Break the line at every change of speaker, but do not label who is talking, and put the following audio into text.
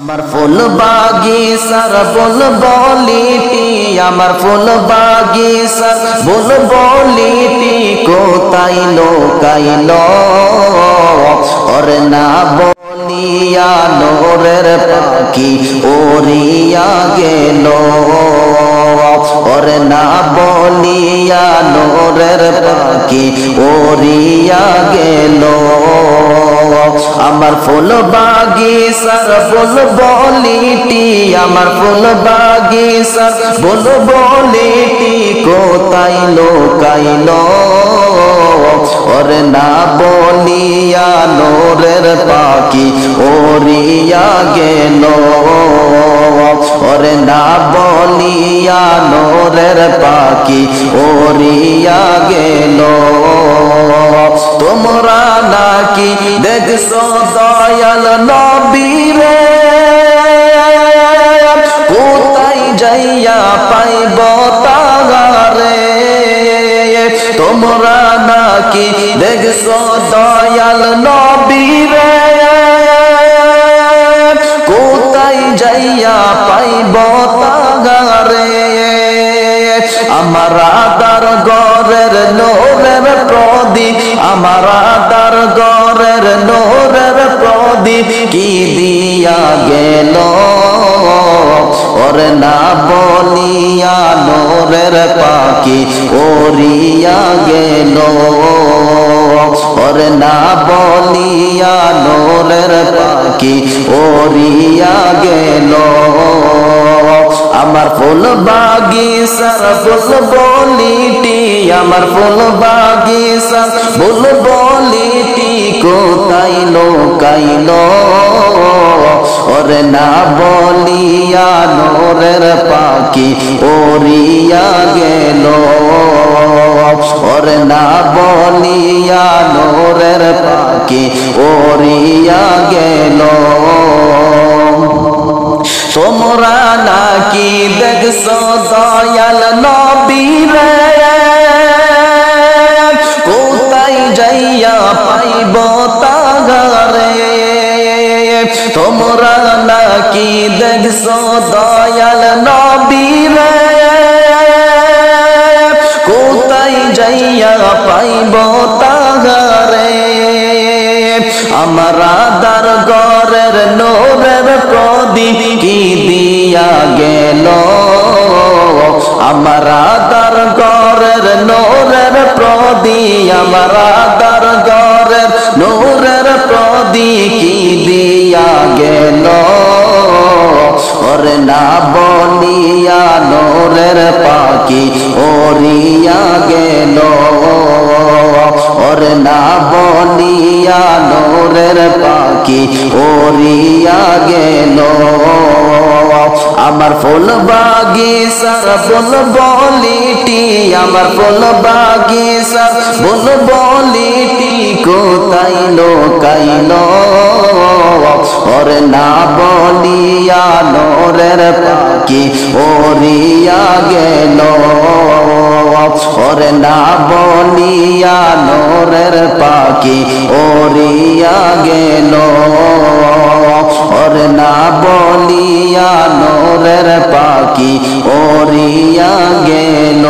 আমার ফুল বাগিচার বুলবুলিটি, আমার ফুল বাগিচার বুলবুলিটি কোথায় লুকাইলো? ওরে না বলিয়া নূরের পাখি উড়িয়া গেল। ওরে না বলিয়া নূরের পাখি উড়িয়া গেল। আমার ফুল বাগিচার বুলবুলিটি, আমার ফুল বাগিচার বুলবুলিটি কোথায় লুকাইলো? ওরে না বলিয়া নূরের পাখি উড়িয়া গেল। ওরে না বলিয়া নূরের পাখি উড়িয়া গেল। তোমরা নাকি দেখছো দয়াল নবীরে, কোথায় যাইয়া পাইব তাগারে? তোমরা নাকি দেখছো দয়াল নবীরে, কোথায় যাইয়া পাইব তাগারে? আমার আদার ঘরের নূরের প্রদীপ, আমার আদার ঘরের নূরের প্রদীপ কি দিয়া গেল? ওরে না বলিয়া নূরের পাখি উড়িয়া গেল। ওরে না বলিয়া নূরের পাখি উড়িয়া গেল। আমার ফুল বাগিচার বুলবুলিটি, আমার ফুল বাগিচার বুলবুলিটি কোথায় লুকাইলো? ওরে না বলিয়া নূরের পাখি উড়িয়া গেল। ওরে না বলিয়া নূরের পাখি উড়িয়া গেল। তোমরা নাকি দেখছো দয়াল নবীরে, কোথায় যাইয়া পাইব তাগারে? তোমরা নাকি দেখছো দয়াল নবীরে, কোথায় যাইয়া পাইব তাগারে? আমার আদার ঘরের নূরের প্রদীপ কি দিয়া গেল? আমার আদার ঘরের নূরের প্রদীপ, আমার আদার ঘরের নূরের প্রদীপ কি দিয়া গেল? ওরে না বলিয়া নূরের পাখি উড়িয়া গেল। ওরে না বলিয়া নূরের পাখি উড়িয়া গেল। আমার ফুল বাগিচার বুলবুলিটি, আমার ফুল বাগিচার বুলবুলিটি কোথায় লুকাইলো? ওরে না বলিয়া নূরের পাখি উড়িয়া গেল। ওরে না বলিয়া নূরের পাখি উড়িয়া গেল। ওরে না বলিয়া নূরের পাখি উড়িয়া গেল।